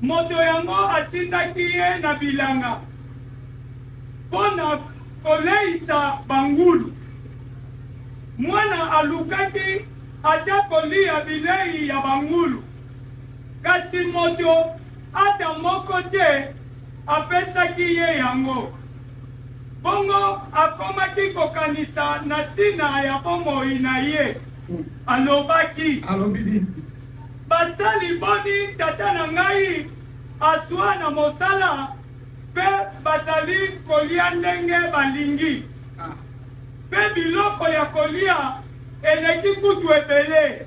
moto yango atindaki ye na bilanga mpona koleisa bangulu. Mwana alukaki ata kolia bilei ya bangulu, kasi moto ata moko te apesaki ye yango. Bongo akomaki kokanisa na ntina ya bomoi na ye. Alobaki, basali boni tata na ngai aswa na mosala pe bazali kolia ndenge balingi. Pe biloko ya kolia eleki kutu ebele.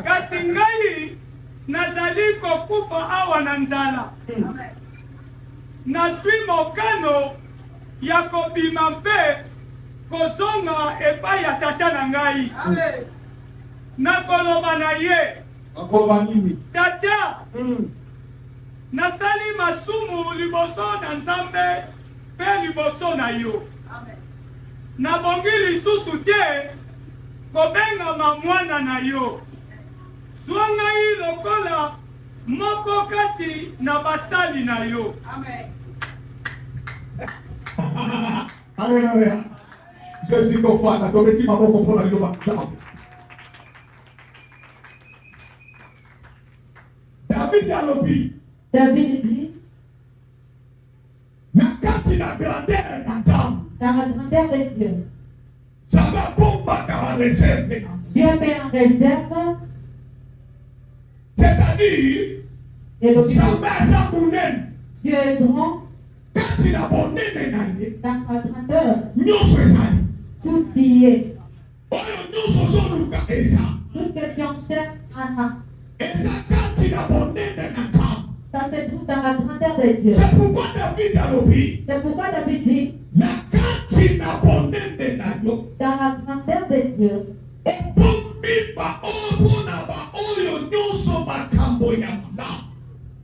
Kasi ngai nazali kokufa awa na nzala. Nazwi mokano ya kobima mpe kozonga epai ya tata na ngai. Nakoloba na ye, tata, nasali masumu liboso na Nzambe pe liboso na yo. Nabongi lisusu te kobengama mwana na yo. Zwa ngai lokola moko kati na basali na yo. Haleluya. Jésus kofana tometi maboko mpona liloba. David dit, na kati na grandeur na Nzambe, dans la grandeur de Dieu, Dieu met en réserve, c'est-à-dire Dieu est grand, dans sa grandeur, tout y est. Tout ce que tu en cherches, ça se trouve dans la grandeur de Dieu. C'est pourquoi David dit, dans la grandeur de Dieu,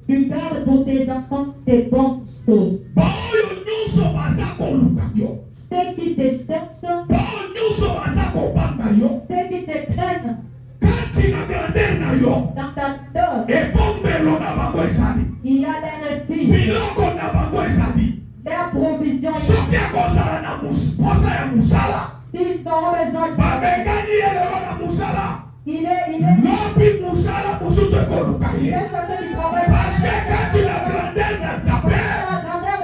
tu gardes pour tes enfants des bonnes choses. Ceux qui te cherchent, ceux qui te craignent, dans ta dor, il y a des refuges, des provisions. S'ils auront besoin de il est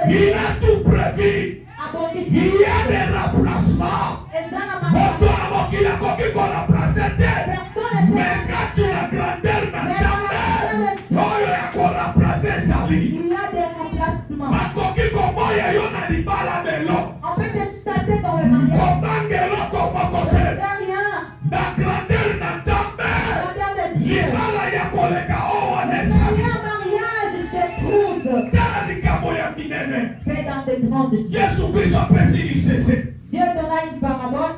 il a tout prévu. Il y a des remplacements. Mais quand tu as grandeur dans ta mère, il y a des remplacements. On peut te chasser dans le mariage. La grandeur dans ta mère, il y a mariage se trouve fait dans des grandes choses. Dieu donna une parabole.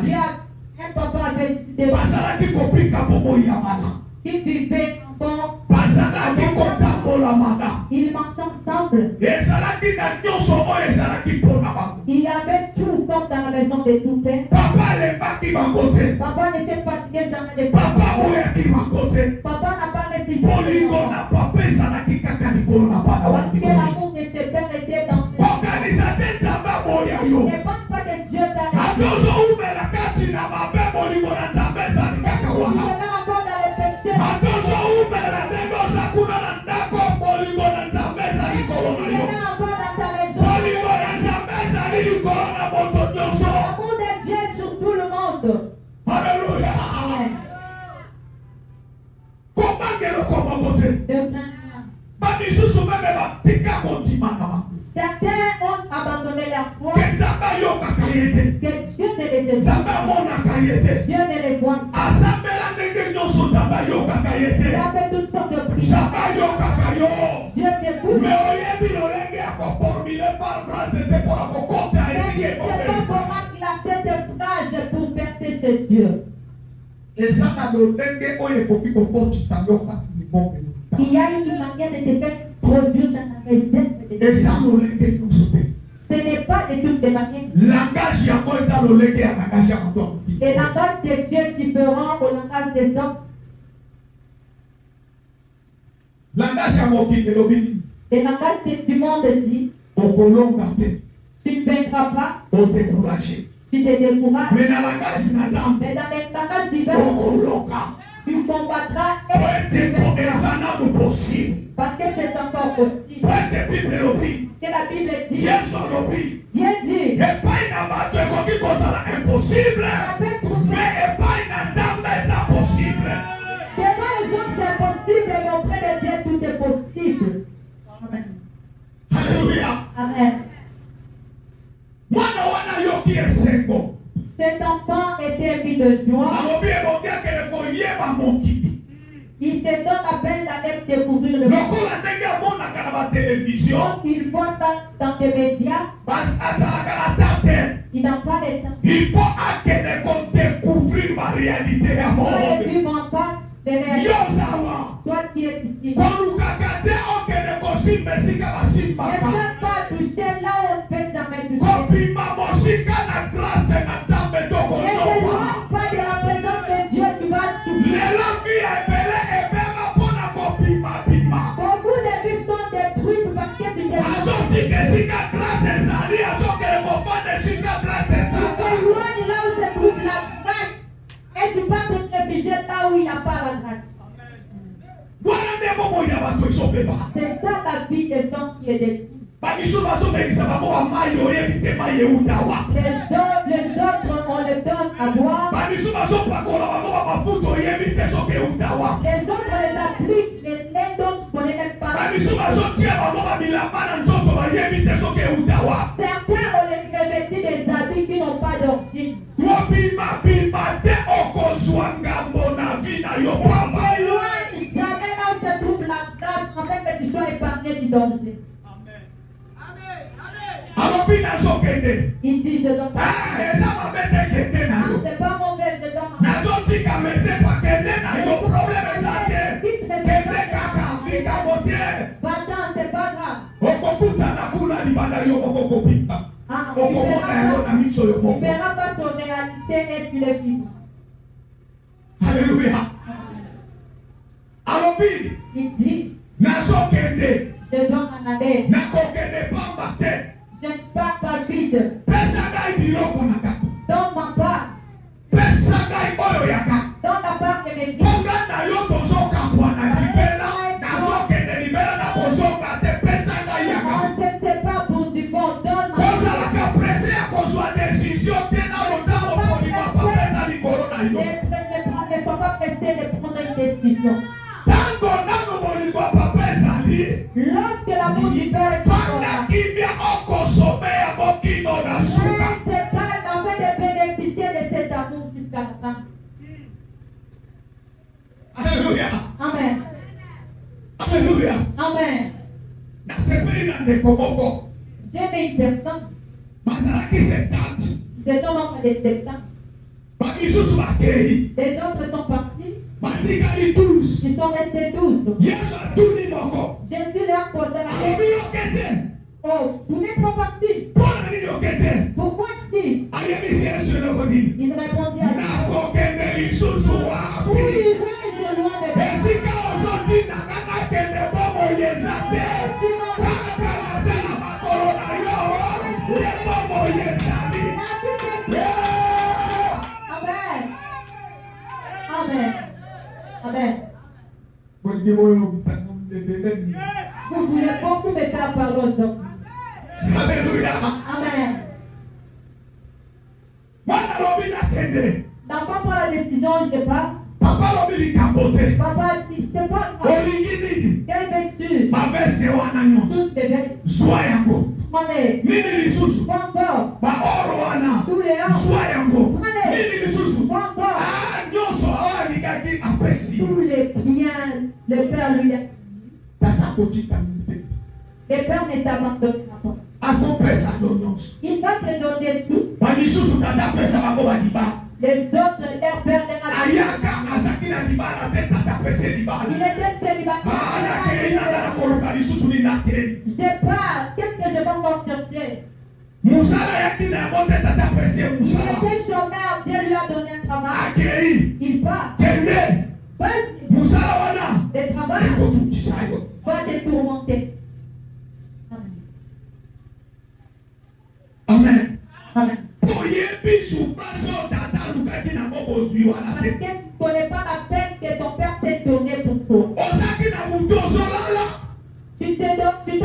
Dieu a un papa avec des qui vivaient ensemble. Ils marchaient ensemble. Il y avait tout comme dans la maison de tout père. Papa ne s'est fatigué jamais de faire. Papa n'a pas refusé. Parce que l'amour de ses pères était dans ses. Ne pense pas que Dieu t'a refusé. Si tu demeures encore dans les péchés, si tu demeures encore dans ta maison, l'amour de Dieu est sur tout le monde. Alléluia. Certains ont abandonné la foi. Que Dieu ne les écoute. Dieu ne les voit pas. Il a fait toutes sortes de prières. Dieu t'écoute. Mais je ne sais pas comment il a fait des phrases pour percer chez Dieu. Il y a une manière de te faire produire dans la réserve de Dieu. Ce n'est pas de toutes les manières. Le langage de Dieu est différent au langage des hommes. Le langage du monde dit, tu ne vaincras pas, tu te décourages. Mais dans le langage divin, tu combattras et tu possible. Parce que c'est encore possible. Parce que la Bible dit, Dieu dit, impossible, mais pas impossible. Devant les hommes c'est impossible, mais auprès de Dieu tout est possible. Amen. Alléluia. Amen. Cet enfant était mis de joie. Il se donne la peine d'aller découvrir le monde. Donc il voit ça dans des médias. Il n'a pas le temps. Il faut découvrir ma réalité à mon Dieu. Toi qui es ici. Ne fais pas toucher là où on ne peut jamais toucher. Ne te pas de la présence de Dieu, tu vas souffrir. Beaucoup de vies sont détruites parce que tu t'éloignes là où se trouve la grâce et tu vas te réfugier là où il n'y a pas la grâce. C'est ça la vie des gens qui est détruite. Les autres, on les donne à boire. Les autres, on les applique. Les autres, on ne les même pas. Certains, on les revêtit des habits qui n'ont pas d'origine. Éloigne jamais là où se trouve la grâce afin que tu sois épargné du danger. Il dit je dois pas. C'est pas mauvais, je dois Va-t'en, c'est pas grave. Tu verras pas son réalité et tu le vivras. Alléluia. Il dit je dois en aller. Je ne pars pas vide. Dans ma part. Dans la part de mes vies. On se sépare pour du bon. Donne ma part. Ne sois pas pressé de prendre une décision. Lorsque l'amour du Père est afin de bénéficier de cet amour jusqu'à la fin. Alléluia. Amen. Alléluia. Amen. J'ai vu une personne. C'est un homme de 7 ans. Les autres sont partis. Ils sont restés 12. Jésus leur posait la question. Oh, vous n'êtes pas partis. Pourquoi si? Il répondit à Dieu. Où irais-je loin de Amen. Amen. Vous voulez beaucoup me faire parler aujourd'hui. Alléluia. Amen. L'enfant prend la décision, je sais pas. Papa dit, c'est pas grave. Quelle vêture? Toutes les vestes. Prenez. Encore. Tous les hommes. Prenez. Encore. Tous les biens, le Père lui a dit. Le Père ne t'abandonnera pas. Il va te donner tout. Les autres, leur Père leur a dit. Il était célibataire. Je pars. Qu'est-ce que je vais encore chercher? Il était chômeur. Dieu lui a donné un travail. Il part. Vas-y. Le travail. va te tourmenter. Amen. Amen. Parce que tu ne connais pas la peine que ton père s'est donné pour toi. Tu t'endors. Tu ne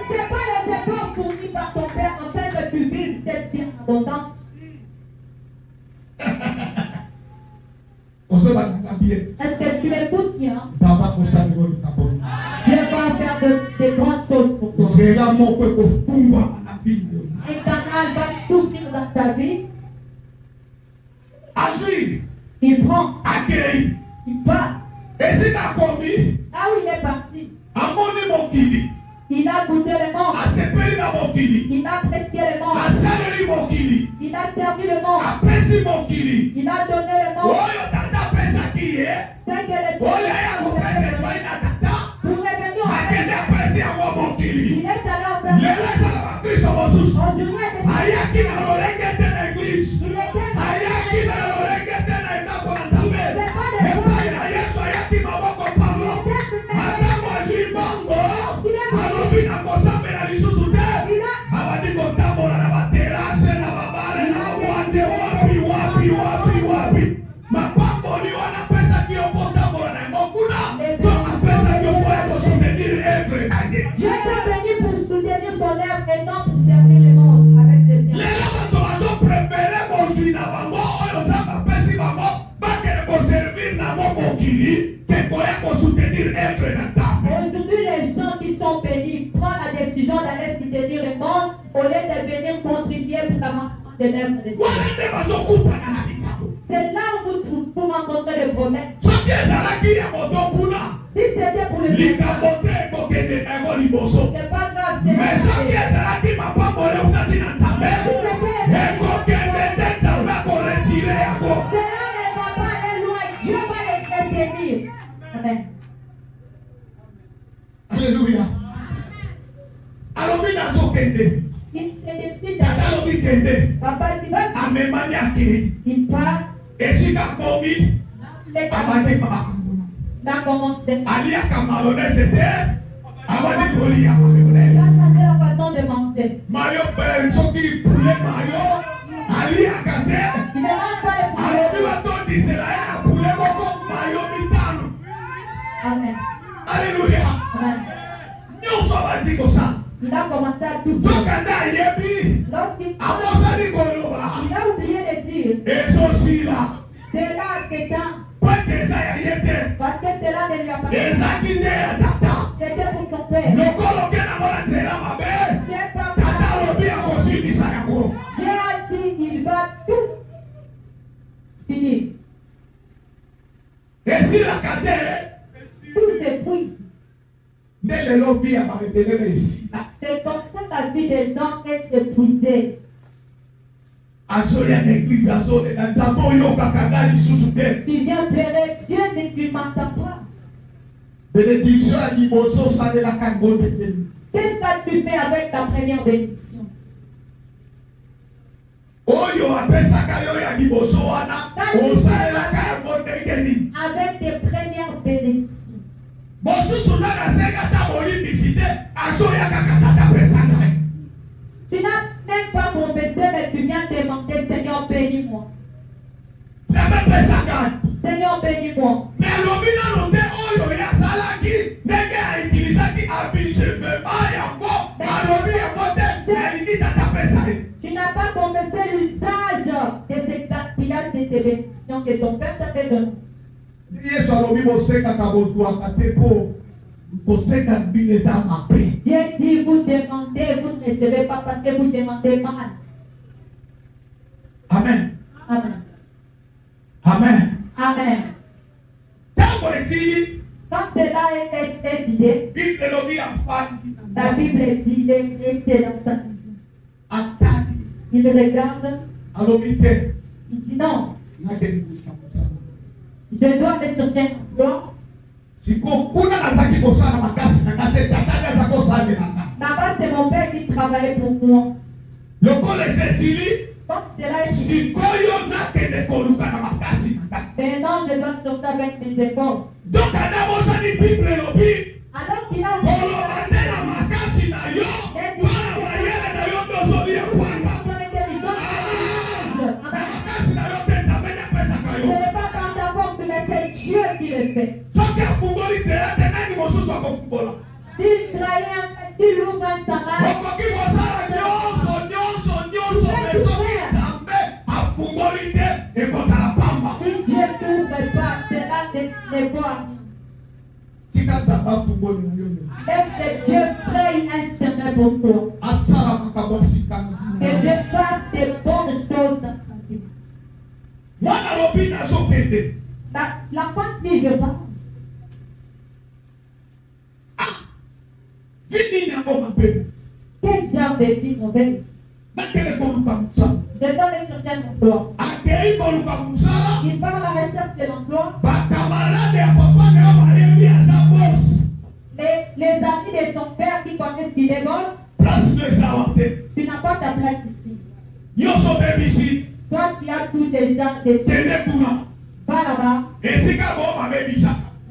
sais pas les efforts fournis par ton père afin que tu vives cette vie en abondance. Est-ce que tu m'écoutes bien? Dieu va faire des grandes choses pour toi. Un canal va s'ouvrir dans ta vie. Il prend. Il part. Là où il est parti, il a goûté le monde. Il a apprécié le monde. Il a servi le monde. Il a donné le monde. C'est que les pour revenir au il est allé en aujourd'hui, Dieu t'a venu pour soutenir son œuvre et non pour servir le monde avec tes biens. Aujourd'hui, les gens qui sont bénis prennent la décision d'aller soutenir le monde au lieu de venir contribuer pour l'avancement de l'œuvre de Dieu. C'est là où vous rencontrez le problème. Si c'était pour le monde, c'est pas grave. Mais si Dieu va les faire bénir. Amen. Alléluia. Alors, Il se décide d'aller. Papa, tu vas. Il part. Il a commencé. Il a changé la façon de manger. Il ne mange pas les poulet. Amen. Alléluia. Amen. Il a commencé à tout faire. Lorsqu'il a oublié de dire, c'est là que quand, parce que cela ne lui appartient pas. C'était pour son père. Dieu a dit, il va tout finir. Tout s'épuise. C'est comme ça la vie des gens est épuisée. Tu viens pleurer Dieu, mais tu ne m'entends pas. Qu'est-ce que tu fais avec ta première bénédiction? Avec tes premières bénédictions. Tu n'as même pas confessé, mais tu viens demander, Seigneur, bénis-moi. Seigneur, bénis-moi. Tu n'as pas confessé l'usage de ces gaspillages de tes bénédictions que ton Père t'a fait donner. Dieu dit, vous demandez, vous ne recevez pas parce que vous demandez mal. Amen. Amen. Amen. Amen. Quand cela est vidé, la Bible dit, il est resté dans sa maison. Il regarde. Il dit non. Je dois aller chercher un emploi. Là-bas, c'est mon père qui travaillait pour moi. Lokola Cécilie, Donc, c'est là que maintenant, je dois sortir avec mes efforts. donc Alors qu'il a ce n'est pas par ta force, mais c'est Dieu qui le fait. S'il trahit, s'il ouvre un chemin, si Dieu n'ouvre pas, cela n'est pas. Est-ce que Dieu fraye un chemin pour toi? Que Dieu fasse des bonnes choses dans ta vie. La bonne vie, je pense. Quel genre de vie mauvaise? Je donne les chercher un emploi. Il part à la recherche de l'emploi. Les amis de son père qui connaissent qu'il est boss, tu n'as pas ta place ici. Toi qui as tous les gens de va là-bas.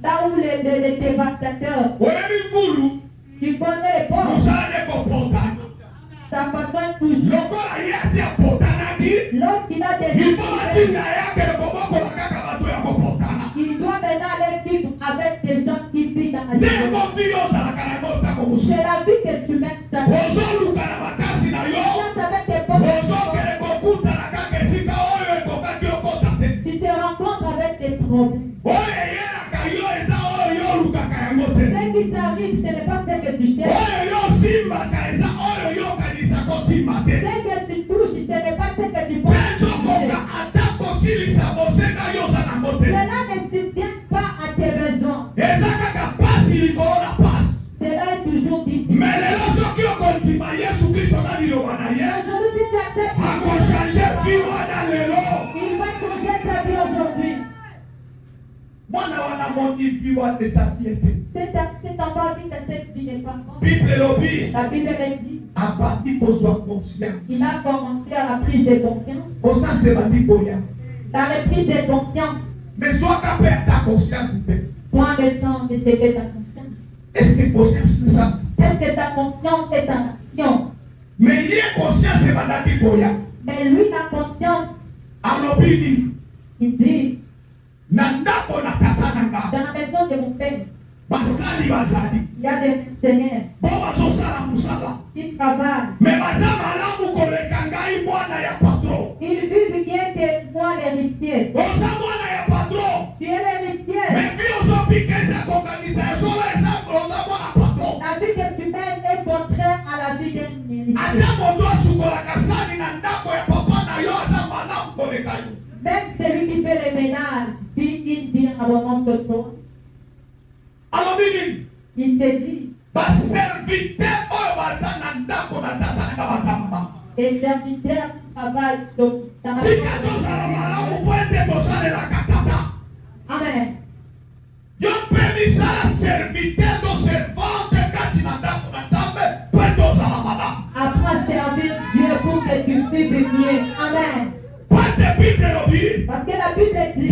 Là où les dévastateurs. Tu connais les pauvres. Ça passe toujours. Lorsqu'il a des il doit maintenant aller vivre avec des gens qui vivent dans la vie. C'est la vie que tu mènes ta vie. Avec tes pauvres. Tu te rencontres avec tes problèmes. Ce qui t'arrive, ce n'est pas ce que tu cherches. Ce que tu touches, ce n'est pas ce que tu penses. Cela ne subvient pas à tes besoins. Cela est toujours difficile. Mais les gens qui ont continué Jésus-Christ, on a dit le Manaïen. Aujourd'hui, si tu acceptes, il va changer vie aujourd'hui. C'est en bas de cette vie n'est pas bon. La Bible dit. Il a commencé à la prise de conscience. La reprise de conscience. Mais soit qu'à perdre ta conscience. Prends le temps de fêter ta conscience. Est-ce que conscience c'est ça? Est-ce que ta conscience est en action? Mais il y a conscience et bandaki boya. Mais lui la conscience. Il dit. Dans la maison de mon père. Il y a des mercenaires qui travaillent. Ils vivent bien que moi l'héritier. Tu es l'héritier. La vie que tu mènes est contraire à la vie d'un héritier. Même celui qui fait les ménages vit une vie en abondance de toi. Il te dit. Les serviteurs travaillent dans ta maison. Amen. Apprends à servir Dieu pour que tu vives mieux. Amen. Parce que la Bible dit.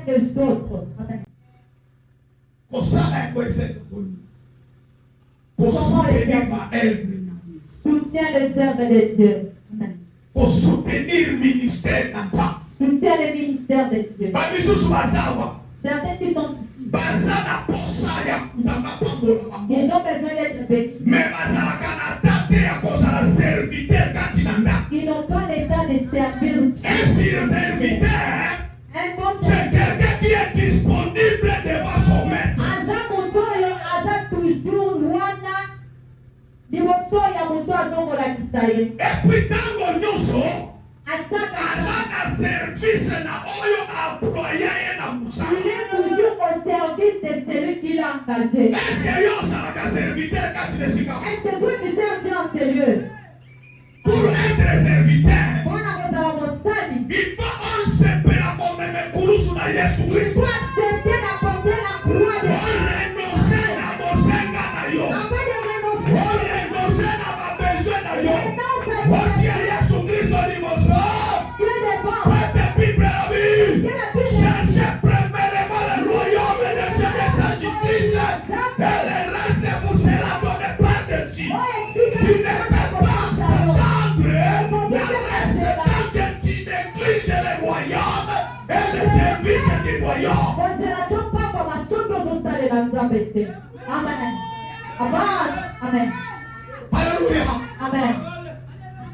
Les autres. Soutiens les œuvres de Dieu. Pour soutenir le ministère. Soutiens le ministère de Dieu. Certains qui sont ici. Ils ont besoin d'être bénis. Ils n'ont pas le temps de servir Dieu. C'est quelqu'un qui est disponible devant son maître. Et puis tango nyonso azana service na oyo employé na musala. Il est toujours au service de engagé? Est-ce que yo salaka serviteur quand tu es sika? Est-ce que toi tu sers Dieu en sérieux? Pour être serviteur, il faut accepter la bombe kurusu na Yesu Il Christ. faut accepter d'apporter la croix de Dieu. Renoncer na bosenga na yo. Avant de renoncer, Renoncer na ba besoin na yo. renonce à Otia Yesu Christ liboso. Dieu devant. Pete Bible la Bible. Dieu la Bible. Cherchez premièrement le royaume de Dieu et sa justice. Et le reste vous sera donné par-dessus. Tu ne peux pas s'attendre le reste tant que tu négliges le royaume et le service du royaume. Amen. Amen. Alléluia. Amen.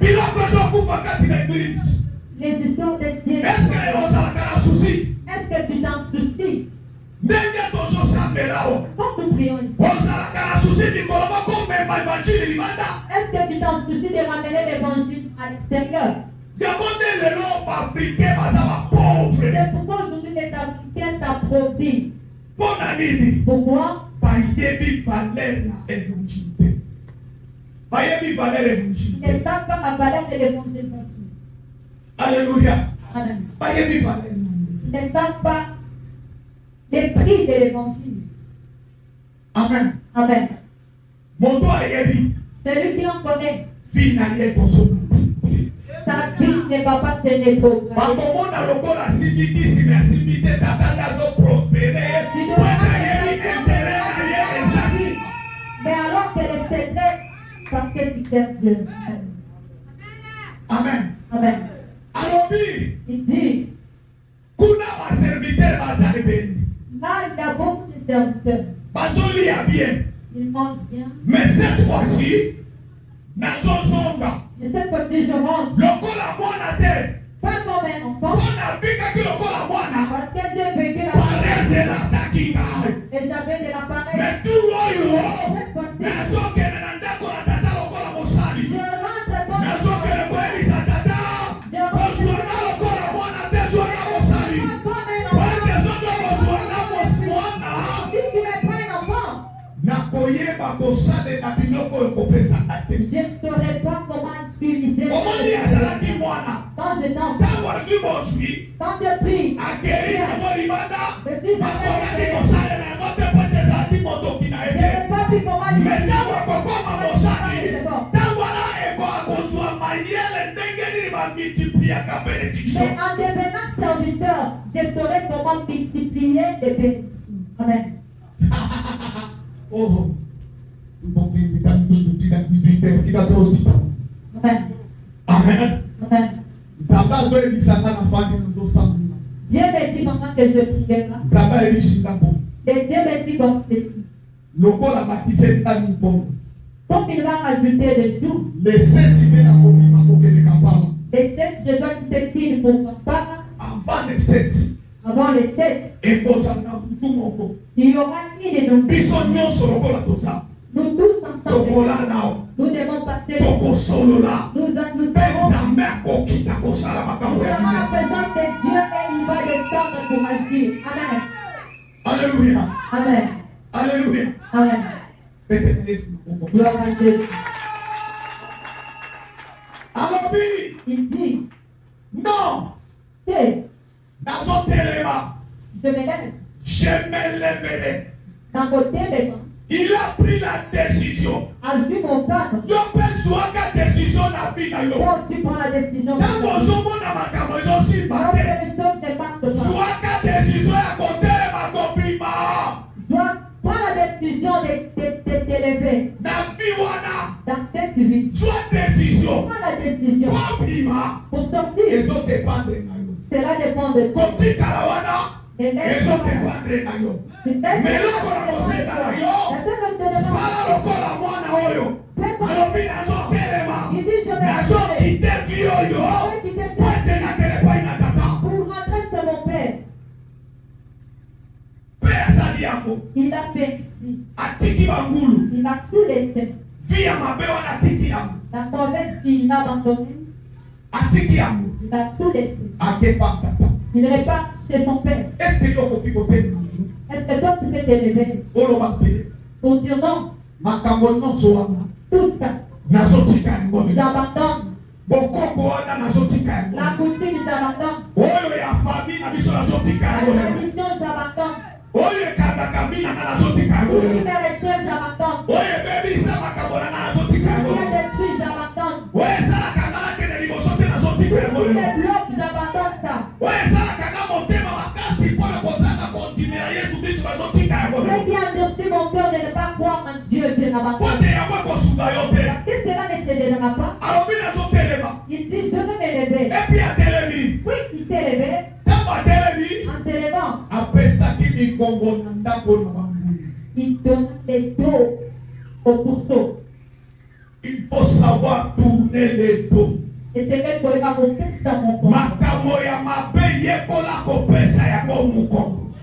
Biloko ezokufa kati na église. Les histoires de Dieu. Est-ce que ozalaka na susi? Est-ce que tu t'en soucies? Ndenge tozosambela o. Quand nous prions ici, Ozalaka na susi mikolo moko omema évangile libanda. est-ce que tu t'en soucies de ramener l'évangile à l'extérieur? Yango nde lelo baafrikain baza bapauvre. C'est pourquoi aujourd'hui les Africains s'approprient. Mpo na nini? Pourquoi? Bayebi valeur na évangile te. Bayebi valeur Ils évangile ne te. savent pas la valeur de l'évangile. Alléluia. Amen. Bayebi valeur. Ils ne savent pas les prix de l'évangile. Amen. Amen. Moto ayebi Celui qui en connaît, vie na ye kosomultiplie. sa vie ne va pas se rétrograder. Bakomona lokola asimbi mais asimbi te tata azo prospérer. Po ete ayebi intérêt na ye ezali. Mais alors que les secrets, parce que tu sers Dieu. Amen. Amen. Alobi Il dit, kuna baserviteur baza ebeni. là, il y a beaucoup de serviteurs. Bazolia bien. Ils mangent bien. Mais cette fois-ci, nazozonga. Et cette fois-ci, je rentre. Lokola mwana te. Pas comme un enfant. Mpona bikaki lokola mwana. Parce que Dieu veut que la Paresse elataki ngai. et j'avais de l'appareil. Mais tout oyo. Cette fois-ci, Nazokende na ndako na tata lokola mosali. je rentre comme un Nazokende koyebisa tata. Kozwanga lokola mwana te zwanga mosali. Wende soki kozwanga mwana. Si tu me prends un enfant, Nakoyeba kosalela biloko oyo kopesaka te. je ne saurais pas comment utiliser Omoni ça. azalaki mwana. Quand je t'en Ntango azwi mozwi. quand je prie, Akei yango libanda. je suis Bakomaki en kosalela yango te po ete ezalaki motoki na je ye te. n'ai pas pu comment Mais ntango akokoma mosali. C'est bon. Ntango wana akozwa mayele ndenge nini bamultipliaka bénédiction. Mais en devenant serviteur, je saurais comment multiplier les bénédictions. Amen. Oh, mbokini kamikusu tika 18 tika 12. Amen. Amen. Amen. Nzambe azoyebisanga na fani nazosambela. Dieu me dit pendant que je priais là. Nzambe ayebisinga mpo. Et Dieu me dit comme ceci. Lokola bakise ntani mpongo. Comme il va rajouter le jour, Le 7 nde nakobima kokende kampala. les 7, je dois quitter Tine pour Kampala. Avant le 7. Avant les 7, ekozanga butu moko. il y aura qui de nous? Biso nyonso lokola toza. Nous tous ensemble, Tokolala. nous devons passer. Tokosolola. Nous Mpe avons Nzambe akokita kosala makambo ya la bine. présence de Dieu et il va descendre pour agir. Amen. Alléluia. Amen. Alléluia. Amen. Pete na Yesu moko. Gloire à Dieu. Alobi. Il dit, Non. que Nazotelema. je me lève Je me lèverai. d'un côté des vents, Il a pris la décision. assume mon cadre. Yo mpe zwaka décision na vie na yo. Moi aussi prends la décision. Ntango ozomona makambo ezosimba Lorsque te. les choses ne partent pas, Zwaka décision ya kotelema kobima. dois prendre la décision de t'élever Na vie wana. dans cette vie. Soit décision. Prends la décision Kobima. pour sortir. Ezodépendre na yo. Cela dépend de toi. Kotikala wana. Ne laisse pas. Ezodépendre na yo. Mais lokola kosenga na yo. Sala lokola mwana oyo. Alobi nazotelema. Nazokite vi oyo. Po ete nakende epai na tata. Pour rentrer sur mon père, Mpe asali yango. il a fait ici. Atiki bangulu. Il a tout laissé. Vi ya mabe wana atiki yango. La mauvaise vie, il a abandonné. Atiki yango. Il a tout laissé. Akepa tata. Il repart chez son père. Est-ce que yo okoki kotelema lelo? Est-ce que toi tu peux te lever pour dire non? Tout ça, j'abandonne. La coutume, j'abandonne. La tradition, j'abandonne. Aussi mes rituels, j'abandonne. Aussi les détruits, j'abandonne. Aussi les blocs, j'abandonne ça. J'ai bien endurci mon cœur de ne pas croire en Dieu, je n'abandonne. Qu'est-ce que cela ne te donnera pas? Il dit, je vais me lever. Oui, il s'est levé. En se levant, il donne les dos au pourceau. Il faut savoir tourner les dos. Et c'est quelque chose qui va vous faire mon corps.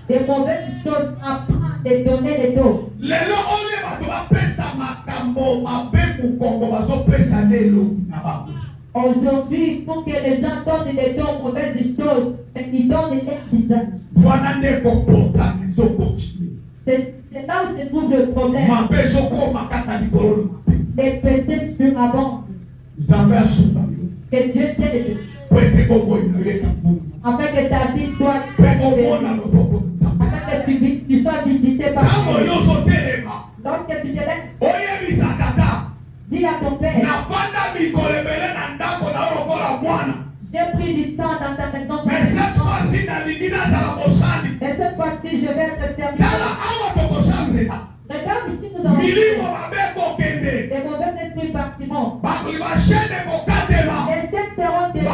Des mauvaises choses apprendre de donner les dos. Aujourd'hui, pour que les gens donnent les dos aux mauvaises choses, ils donnent les visage. C'est là où se trouve le problème. Les péchés surabondent. Que Dieu t'aide. Afin que ta vie soit afin que tu sois visité par Dieu. Lorsque tu te lèves, dis à ton père, j'ai pris du temps dans ta maison. Mais cette fois-ci, je vais être serviteur. Regarde ici, nous avons des mauvais esprits bâtiments. Les sept seront déliés.